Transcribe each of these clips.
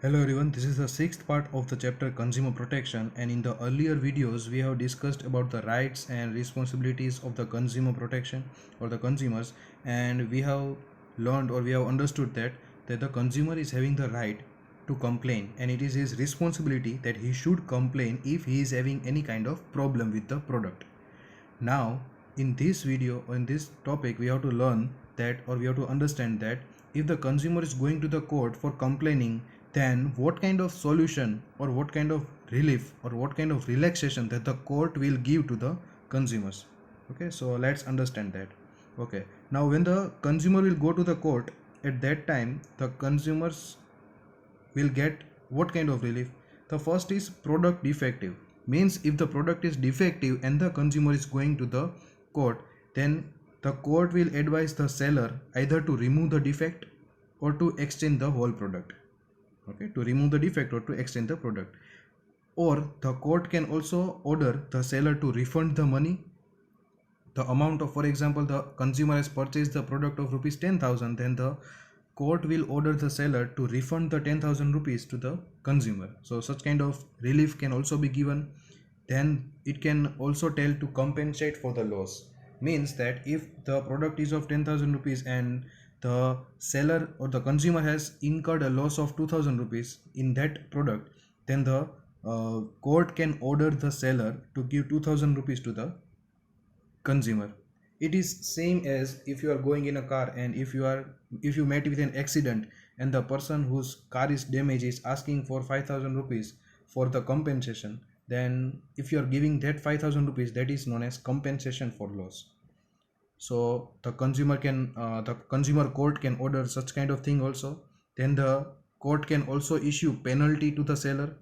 Hello everyone, this is the sixth part of the chapter Consumer Protection, and in the earlier videos we have discussed about the rights and responsibilities of the consumer protection or the consumers, and we have learned or we have understood that the consumer is having the right to complain, and it is his responsibility that he should complain if he is having any kind of problem with the product. Now in this video or in this topic we have to learn that, or we have to understand that if the consumer is going to the court for complaining, then what kind of solution or what kind of relief or what kind of relaxation that the court will give to the consumers. Okay, so let's understand that. Okay, now when the consumer will go to the court, at that time the consumers will get what kind of relief? The first is product defective. Means if the product is defective and the consumer is going to the court, then the court will advise the seller either to remove the defect or to exchange the whole product. Okay, to remove the defect or to exchange the product. Or the court can also order the seller to refund the money, the amount of, for example, the consumer has purchased the product of rupees 10,000, then the court will order the seller to refund the 10,000 rupees to the consumer. So such kind of relief can also be given. Then it can also tell to compensate for the loss. Means that if the product is of 10,000 rupees and the seller or the consumer has incurred a loss of 2,000 rupees in that product, then the court can order the seller to give 2,000 rupees to the consumer. It is same as if you are going in a car and if you met with an accident and the person whose car is damaged is asking for 5,000 rupees for the compensation, then if you are giving that 5,000 rupees, that is known as compensation for loss. So the consumer court can order such kind of thing also. Then the court can also issue penalty to the seller,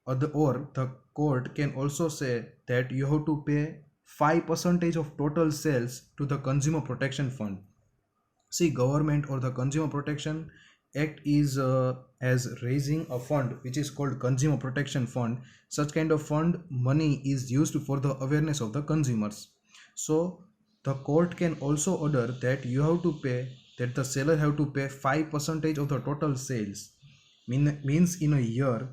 or the court can also say that you have to pay 5% of total sales to the consumer protection fund. See, government or the consumer protection act is as raising a fund which is called consumer protection fund. Such kind of fund money is used for the awareness of the consumers. So the court can also order that you have to pay, that the seller have to pay 5% of the total sales. Means in a year,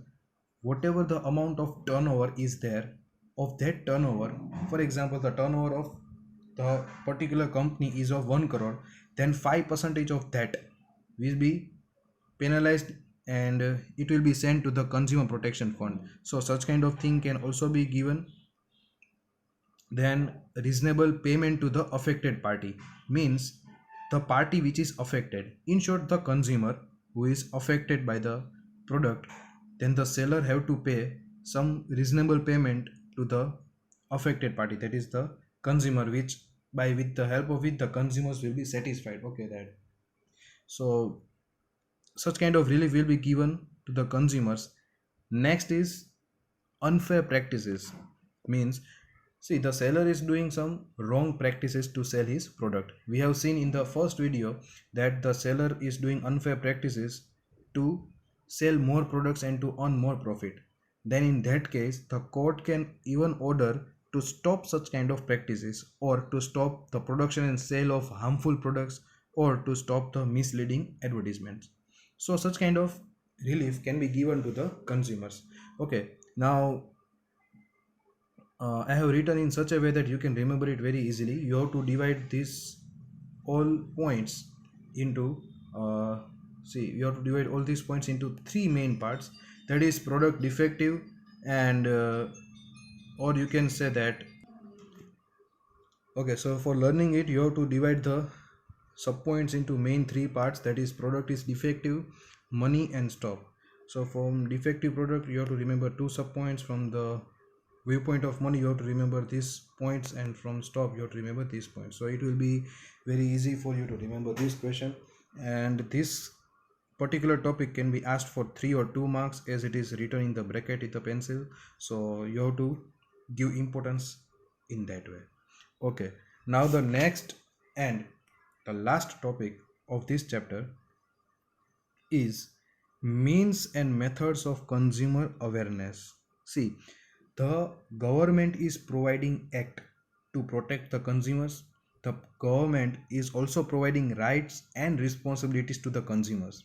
whatever the amount of turnover is there, of that turnover, for example the turnover of the particular company is of 1 crore, then 5% of that will be penalized and it will be sent to the consumer protection fund. So such kind of thing can also be given. Then reasonable payment to the affected party. Means the party which is affected, in short the consumer who is affected by the product, then the seller have to pay some reasonable payment to the affected party, that is the consumer, which with the help of it the consumers will be satisfied. Okay, that so such kind of relief will be given to the consumers. Next is unfair practices. Means, see, the seller is doing some wrong practices to sell his product. We have seen in the first video that the seller is doing unfair practices to sell more products and to earn more profit. Then in that case the court can even order to stop such kind of practices, or to stop the production and sale of harmful products, or to stop the misleading advertisements. So such kind of relief can be given to the consumers. Okay, now I have written in such a way that you can remember it very easily. You have to divide these all points into you have to divide all these points into three main parts, that is product defective, and or you can say that, okay, so for learning it you have to divide the subpoints into main three parts, that is product is defective, money and stop. So from defective product you have to remember two subpoints, from the viewpoint of money you have to remember these points, and from stop you have to remember these points. So it will be very easy for you to remember this question, and this particular topic can be asked for 3 or 2 marks as it is written in the bracket with the pencil. So you have to give importance in that way. Okay, now the next and the last topic of this chapter is means and methods of consumer awareness. See, the government is providing act to protect the consumers. The government is also providing rights and responsibilities to the consumers,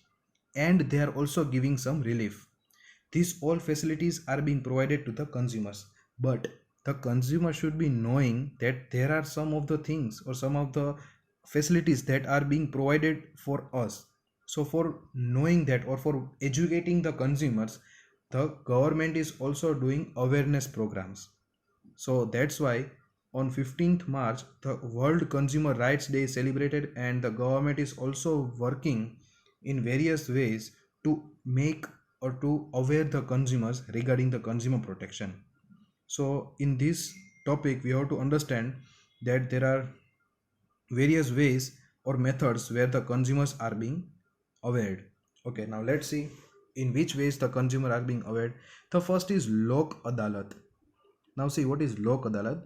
and they are also giving some relief. These all facilities are being provided to the consumers, but the consumer should be knowing that there are some of the things or some of the facilities that are being provided for us. So for knowing that, or for educating the consumers, the government is also doing awareness programs. So that's why on 15th March the World Consumer Rights Day is celebrated, and the government is also working in various ways to make or to aware the consumers regarding the consumer protection. So in this topic we have to understand that there are various ways or methods where the consumers are being aware. Okay, now let's see in which ways the consumer are being aware. The first is Lok Adalat. Now see, what is Lok Adalat?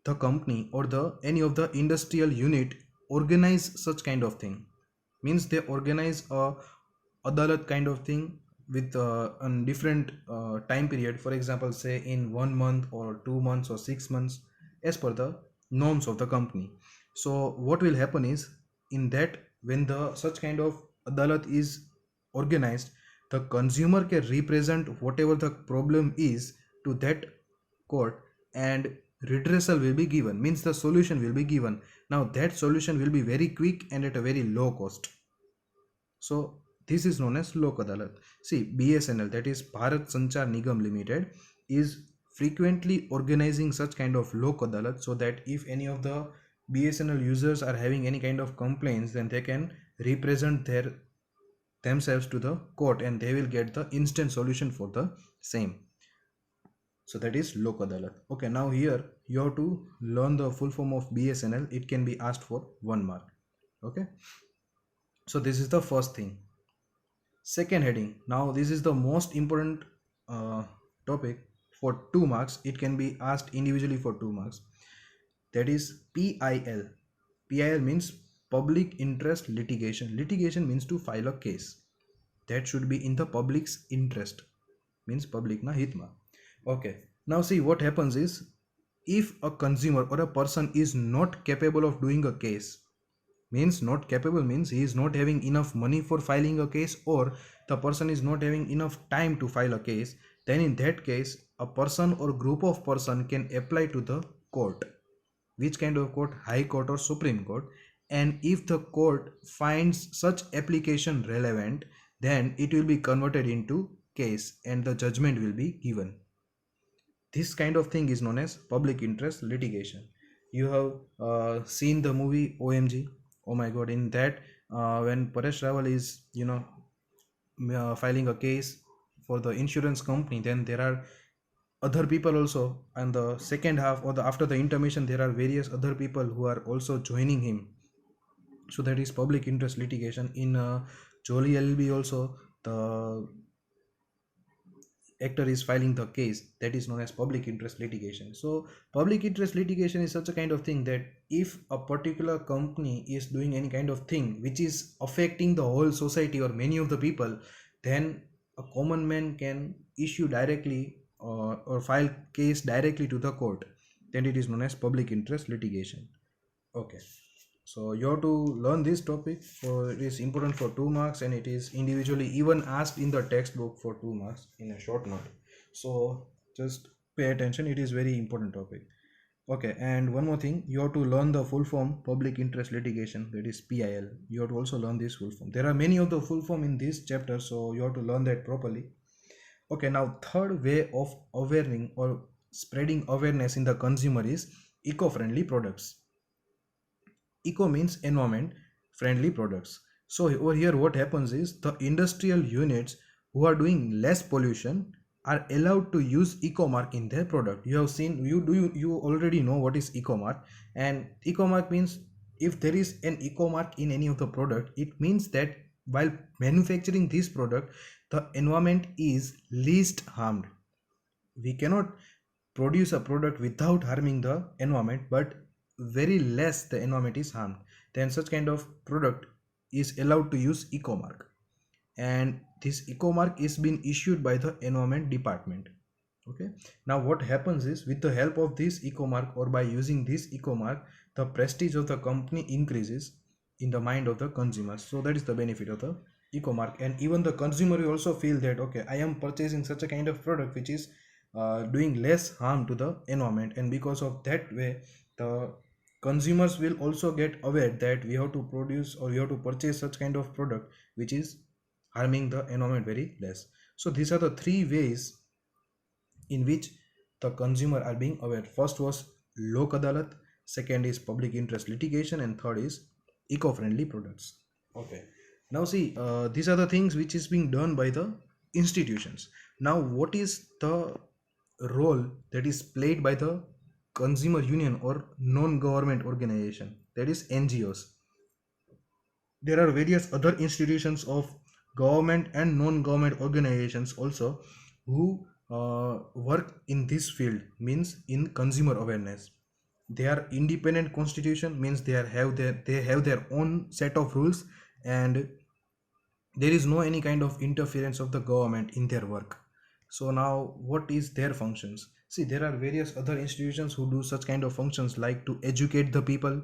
The company or the any of the industrial unit organize such kind of thing. Means they organize a adalat kind of thing with a different time period. For example, say in 1 month or 2 months or 6 months, as per the norms of the company. So what will happen is, in that, when the such kind of adalat is organized, the consumer can represent whatever the problem is to that court, and redressal will be given, means the solution will be given. Now that solution will be very quick and at a very low cost. So this is known as Lok Adalat. See, BSNL, that is Bharat Sanchar Nigam Limited, is frequently organizing such kind of Lok Adalat, so that if any of the BSNL users are having any kind of complaints, then they can represent themselves to the court and they will get the instant solution for the same. So that is Lok Adalat. Okay, now here you have to learn the full form of BSNL. It can be asked for 1 mark. Okay, so this is the first thing. Second heading, now this is the most important topic for 2 marks. It can be asked individually for 2 marks. That is PIL. PIL means public interest litigation. Litigation means to file a case. That should be in the public's interest. Means public na hitma. Okay, now see, what happens is, if a consumer or a person is not capable of doing a case, means not capable means he is not having enough money for filing a case, or the person is not having enough time to file a case, then in that case a person or group of person can apply to the court. Which kind of court? High Court or Supreme Court. And if the court finds such application relevant, then it will be converted into case and the judgment will be given. This kind of thing is known as public interest litigation. You have seen the movie OMG. Oh my god, in that when Paresh Rawal is filing a case for the insurance company, then there are other people also, and the second half or the after the intermission there are various other people who are also joining him. So that is public interest litigation. In Jolie LLB also, the actor is filing the case. That is known as public interest litigation. So public interest litigation is such a kind of thing that if a particular company is doing any kind of thing which is affecting the whole society or many of the people, then a common man can issue directly or file case directly to the court. Then it is known as public interest litigation. Okay, so you have to learn this topic, for it is important for 2 marks, and it is individually even asked in the textbook for 2 marks in a short note. So just pay attention, it is very important topic. Okay, and one more thing, you have to learn the full form public interest litigation, that is PIL. You have to also learn this full form. There are many of the full form in this chapter, so you have to learn that properly. Okay, now third way of awareing or spreading awareness in the consumer is eco-friendly products. Eco means environment friendly products. So over here what happens is, the industrial units who are doing less pollution are allowed to use eco mark in their product. You have seen, you already know what is eco mark. And eco mark means, if there is an eco mark in any of the product, it means that while manufacturing this product, the environment is least harmed. We cannot produce a product without harming the environment, but very less the environment is harmed, then such kind of product is allowed to use eco mark. And this eco mark is being issued by the environment department. Okay, now what happens is, with the help of this eco mark, or by using this eco mark, the prestige of the company increases in the mind of the consumers. So that is the benefit of the eco mark, and even the consumer will also feel that okay, I am purchasing such a kind of product which is doing less harm to the environment, and because of that way the consumers will also get aware that we have to produce or we have to purchase such kind of product which is harming the environment very less. So these are the three ways in which the consumer are being aware. First was lok adalat, second is public interest litigation, and third is eco-friendly products. Okay, now see, these are the things which is being done by the institutions. Now what is the role that is played by the consumer union or non-government organization, that is NGOs? There are various other institutions of government and non-government organizations also who work in this field, means in consumer awareness. They are independent constitution, means they have their own set of rules, and there is no any kind of interference of the government in their work. So now what is their functions? See, there are various other institutions who do such kind of functions, like to educate the people,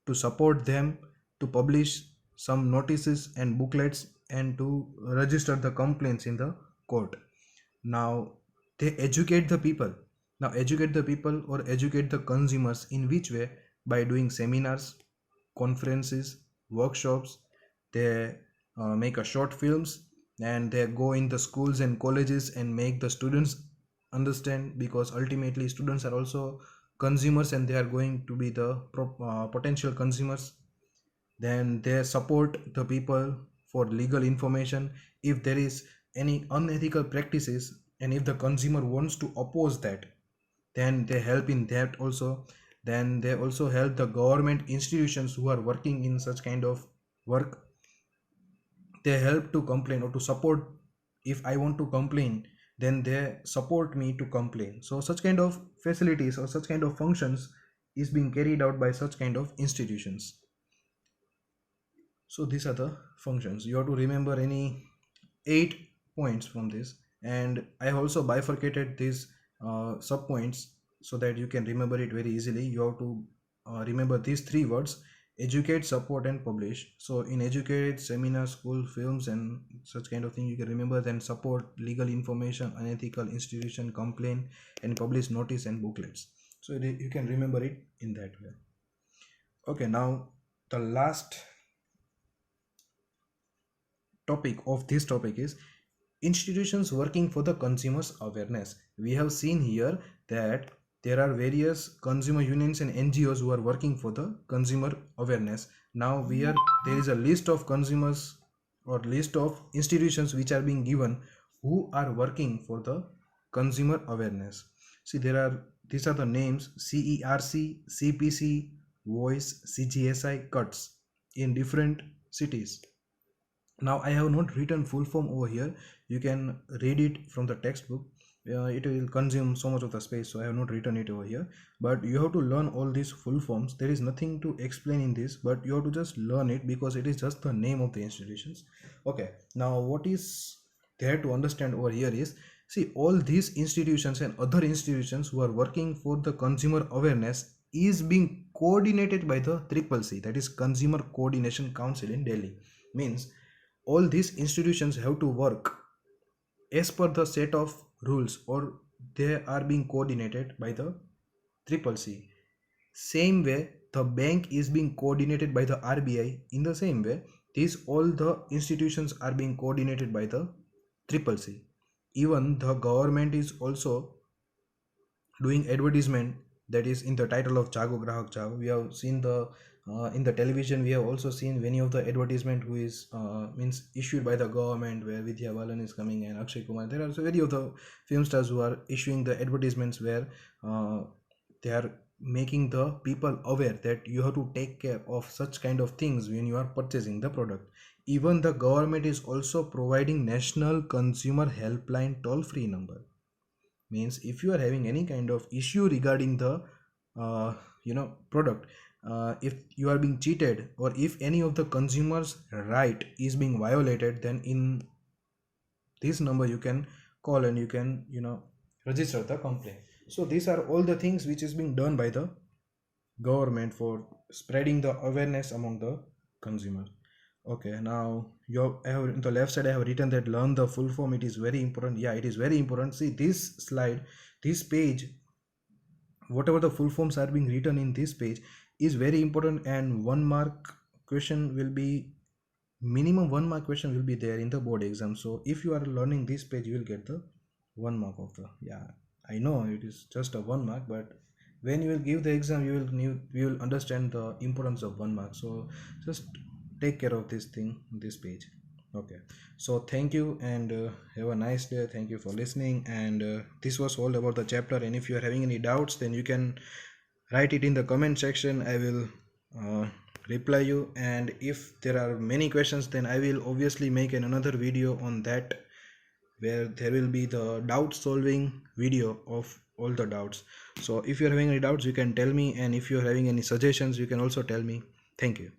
to support them, to publish some notices and booklets, and to register the complaints in the court. Now they educate the people. Now educate the people or educate the consumers in which way? By doing seminars, conferences, workshops. They make a short films, and they go in the schools and colleges and make the students understand, because ultimately students are also consumers and they are going to be the potential consumers. Then they support the people for legal information if there is any unethical practices, and if the consumer wants to oppose that, then they help in that also. Then they also help the government institutions who are working in such kind of work. They help to complain or to support. If I want to complain, then they support me to complain. So such kind of facilities or such kind of functions is being carried out by such kind of institutions. So these are the functions. You have to remember any 8 points from this, and I have also bifurcated these sub points so that you can remember it very easily. You have to remember these 3 words: educate, support, and publish. So in educate, seminar, school, films, and such kind of thing you can remember. Then support, legal information, unethical institution, complain, and publish notice and booklets. So you can remember it in that way. Okay, now the last topic of this topic is institutions working for the consumers awareness. We have seen here that there are various consumer unions and NGOs who are working for the consumer awareness. Now there is a list of consumers or list of institutions which are being given who are working for the consumer awareness. See, these are the names: CERC, CPC, Voice, CGSI, CUTS, in different cities. Now I have not written full form over here. You can read it from the textbook. It will consume so much of the space, so I have not written it over here, but you have to learn all these full forms. There is nothing to explain in this, but you have to just learn it because it is just the name of the institutions. Okay, now what is there to understand over here is, see, all these institutions and other institutions who are working for the consumer awareness is being coordinated by the CCC, that is Consumer Coordination Council in Delhi. Means all these institutions have to work as per the set of rules, or they are being coordinated by the CCC. Same way the bank is being coordinated by the RBI, in the same way all the institutions are being coordinated by the CCC. Even the government is also doing advertisement, that is in the title of Jago Grahak Jago. We have seen the in the television, we have also seen many of the advertisement who is means issued by the government, where Vidya Balan is coming and Akshay Kumar. There are also many of the film stars who are issuing the advertisements where they are making the people aware that you have to take care of such kind of things when you are purchasing the product. Even the government is also providing National Consumer Helpline toll-free number. Means if you are having any kind of issue regarding the product, if you are being cheated, or if any of the consumers right is being violated, then in this number you can call and you can register the complaint. So these are all the things which is being done by the government for spreading the awareness among the consumers. Okay, now I have in the left side I have written that learn the full form. It is very important. Yeah, it is very important. See this slide, this page, whatever the full forms are being written in this page is very important, and 1 mark question will be, minimum 1 mark question will be there in the board exam. So if you are learning this page, you will get the 1 mark of the, yeah, I know it is just a 1 mark, but when you will give the exam, you will understand the importance of 1 mark. So just take care of this thing, this page. Okay, so thank you, and have a nice day. Thank you for listening, and this was all about the chapter. And if you are having any doubts, then you can write it in the comment section. I will reply you, and if there are many questions, then I will obviously make another video on that, where there will be the doubt solving video of all the doubts. So if you're having any doubts, you can tell me, and if you're having any suggestions, you can also tell me. Thank you.